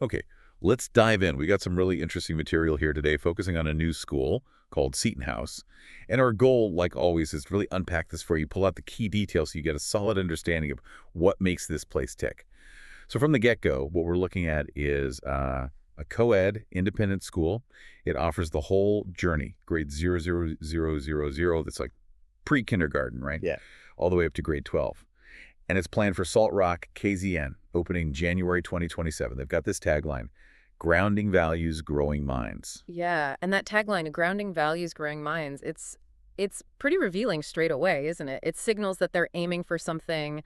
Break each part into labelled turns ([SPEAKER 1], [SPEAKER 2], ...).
[SPEAKER 1] Okay, let's dive in. We got some really interesting material here today, focusing on a new school called Seaton House. And our goal, like always, is to really unpack this for you, pull out the key details so you get a solid understanding of what makes this place tick. So from the get-go, what we're looking at is a co-ed independent school. It offers the whole journey, grade 0, 0, 0, 0, 0. That's like pre-kindergarten, right?
[SPEAKER 2] Yeah.
[SPEAKER 1] All the way up to grade 12. And it's planned for Salt Rock, KZN, opening January 2027. They've got this tagline, grounding values, growing minds.
[SPEAKER 3] Yeah, and that tagline, grounding values, growing minds, it's pretty revealing straight away, isn't it? It signals that they're aiming for something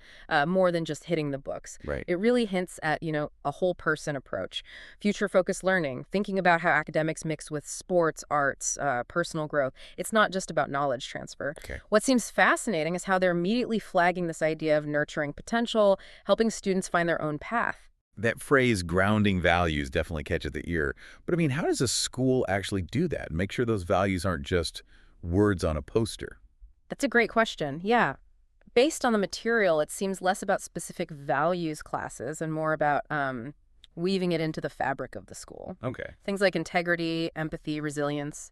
[SPEAKER 3] more than just hitting the books.
[SPEAKER 1] Right.
[SPEAKER 3] It really hints at, a whole person approach, future-focused learning, thinking about how academics mix with sports, arts, personal growth. It's not just about knowledge transfer.
[SPEAKER 1] Okay.
[SPEAKER 3] What seems fascinating is how they're immediately flagging this idea of nurturing potential, helping students find their own path.
[SPEAKER 1] That phrase, grounding values, definitely catches the ear. But I mean, how does a school actually do that and make sure those values aren't just words on a poster?
[SPEAKER 3] That's a great question. Yeah. Based on the material, it seems less about specific values classes and more about weaving it into the fabric of the school.
[SPEAKER 1] Okay.
[SPEAKER 3] Things like integrity, empathy, resilience.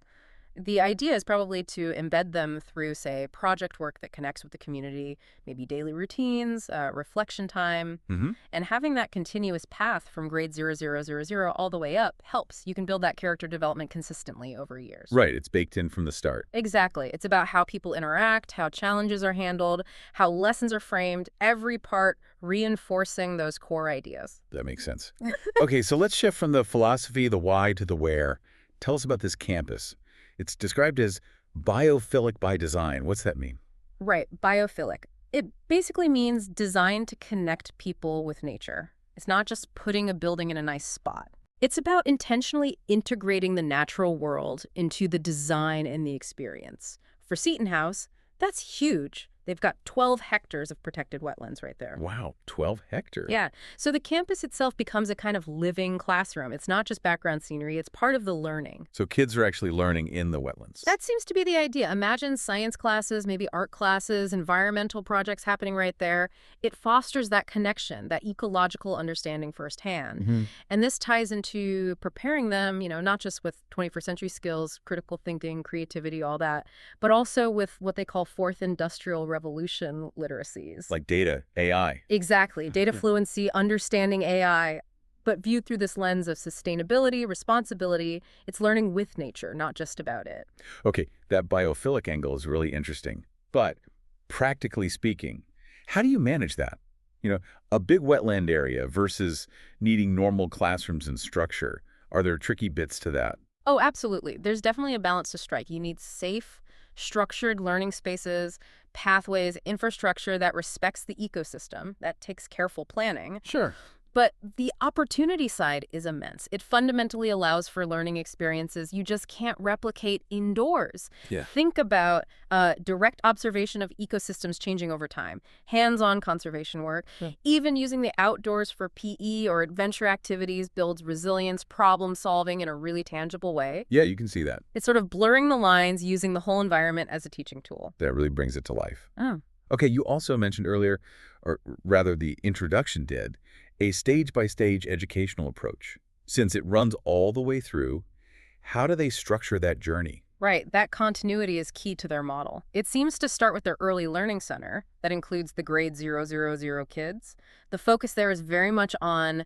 [SPEAKER 3] The idea is probably to embed them through, say, project work that connects with the community, maybe daily routines, reflection time.
[SPEAKER 1] Mm-hmm.
[SPEAKER 3] And having that continuous path from grade 0, 0, 0, 0 all the way up helps. You can build that character development consistently over years.
[SPEAKER 1] Right. It's baked in from the start.
[SPEAKER 3] Exactly. It's about how people interact, how challenges are handled, how lessons are framed, every part reinforcing those core ideas.
[SPEAKER 1] That makes sense. Okay, so let's shift from the philosophy, the why, to the where. Tell us about this campus. It's described as biophilic by design. What's that mean?
[SPEAKER 3] Right, biophilic. It basically means designed to connect people with nature. It's not just putting a building in a nice spot. It's about intentionally integrating the natural world into the design and the experience. For Seaton House, that's huge. They've got 12 hectares of protected wetlands right there.
[SPEAKER 1] Wow, 12 hectares.
[SPEAKER 3] Yeah. So the campus itself becomes a kind of living classroom. It's not just background scenery. It's part of the learning.
[SPEAKER 1] So kids are actually learning in the wetlands.
[SPEAKER 3] That seems to be the idea. Imagine science classes, maybe art classes, environmental projects happening right there. It fosters that connection, that ecological understanding firsthand.
[SPEAKER 1] Mm-hmm.
[SPEAKER 3] And this ties into preparing them, not just with 21st century skills, critical thinking, creativity, all that, but also with what they call fourth industrial revolution literacies.
[SPEAKER 1] Like data, AI.
[SPEAKER 3] Exactly. Data fluency, understanding AI, but viewed through this lens of sustainability, responsibility. It's learning with nature, not just about it.
[SPEAKER 1] Okay, that biophilic angle is really interesting. But practically speaking, how do you manage that? A big wetland area versus needing normal classrooms and structure. Are there tricky bits to that?
[SPEAKER 3] Oh, absolutely. There's definitely a balance to strike. You need safe, structured learning spaces, pathways, infrastructure that respects the ecosystem, that takes careful planning.
[SPEAKER 1] Sure.
[SPEAKER 3] But the opportunity side is immense. It fundamentally allows for learning experiences you just can't replicate indoors.
[SPEAKER 1] Yeah.
[SPEAKER 3] Think about direct observation of ecosystems changing over time, hands-on conservation work, even using the outdoors for PE or adventure activities builds resilience, problem solving in a really tangible way.
[SPEAKER 1] Yeah, you can see that.
[SPEAKER 3] It's sort of blurring the lines, using the whole environment as a teaching tool.
[SPEAKER 1] That really brings it to life.
[SPEAKER 3] Oh.
[SPEAKER 1] Okay, you also mentioned earlier, or rather the introduction did, a stage-by-stage educational approach. Since it runs all the way through, how do they structure that journey?
[SPEAKER 3] Right, that continuity is key to their model. It seems to start with their early learning center that includes the grade 0, 0, 0 kids. The focus there is very much on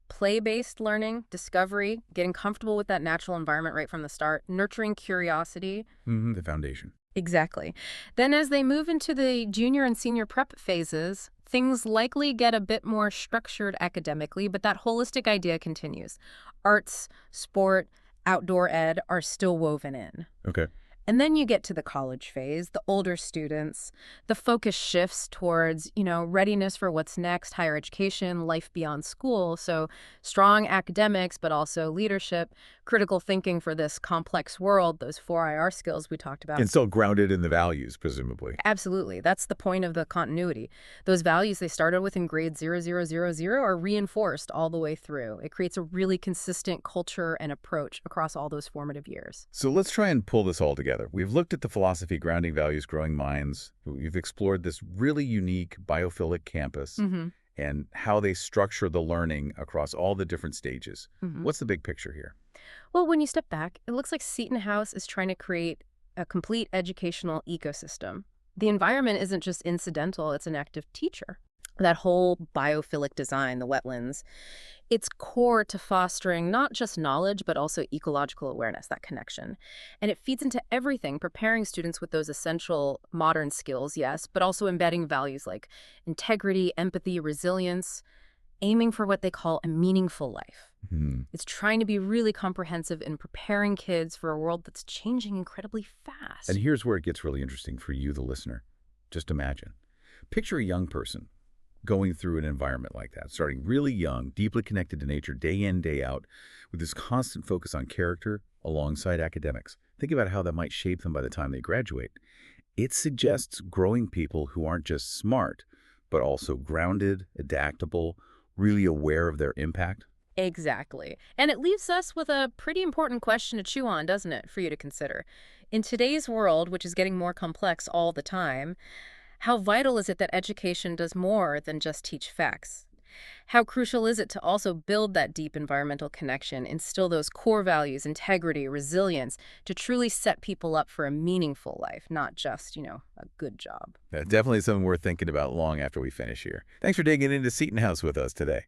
[SPEAKER 3] play-based learning, discovery, getting comfortable with that natural environment right from the start, nurturing curiosity.
[SPEAKER 1] Mm-hmm, the foundation.
[SPEAKER 3] Exactly. Then as they move into the junior and senior prep phases, things likely get a bit more structured academically, but that holistic idea continues. Arts, sport, outdoor ed are still woven in.
[SPEAKER 1] Okay.
[SPEAKER 3] And then you get to the college phase, the older students, the focus shifts towards, readiness for what's next, higher education, life beyond school. So strong academics, but also leadership, critical thinking for this complex world, those 4 IR skills we talked about.
[SPEAKER 1] And still grounded in the values, presumably.
[SPEAKER 3] Absolutely. That's the point of the continuity. Those values they started with in grade 0, 0, 0, 0 are reinforced all the way through. It creates a really consistent culture and approach across all those formative years.
[SPEAKER 1] So let's try and pull this all together. We've looked at the philosophy, grounding values, growing minds. We've explored this really unique biophilic campus.
[SPEAKER 3] Mm-hmm.
[SPEAKER 1] and how they structure the learning across all the different stages.
[SPEAKER 3] Hmm.
[SPEAKER 1] What's the big picture here?
[SPEAKER 3] Well, when you step back, it looks like Seaton House is trying to create a complete educational ecosystem. The environment isn't just incidental, it's an active teacher. That whole biophilic design, the wetlands, it's core to fostering not just knowledge, but also ecological awareness, that connection. And it feeds into everything, preparing students with those essential modern skills, yes, but also embedding values like integrity, empathy, resilience, aiming for what they call a meaningful life.
[SPEAKER 1] Hmm.
[SPEAKER 3] It's trying to be really comprehensive in preparing kids for a world that's changing incredibly
[SPEAKER 1] And
[SPEAKER 3] fast.
[SPEAKER 1] here's where it gets really interesting for you, the listener. Just imagine. Picture a young person going through an environment like that, starting really young, deeply connected to nature, day in, day out, with this constant focus on character alongside academics. Think about how that might shape them by the time they graduate. It suggests growing people who aren't just smart, but also grounded, adaptable, really aware of their impact.
[SPEAKER 3] Exactly. And it leaves us with a pretty important question to chew on, doesn't it, for you to consider? In today's world, which is getting more complex all the time, how vital is it that education does more than just teach facts? How crucial is it to also build that deep environmental connection, instill those core values, integrity, resilience, to truly set people up for a meaningful life, not just, a good job?
[SPEAKER 1] Definitely something worth thinking about long after we finish here. Thanks for digging into Seaton House with us today.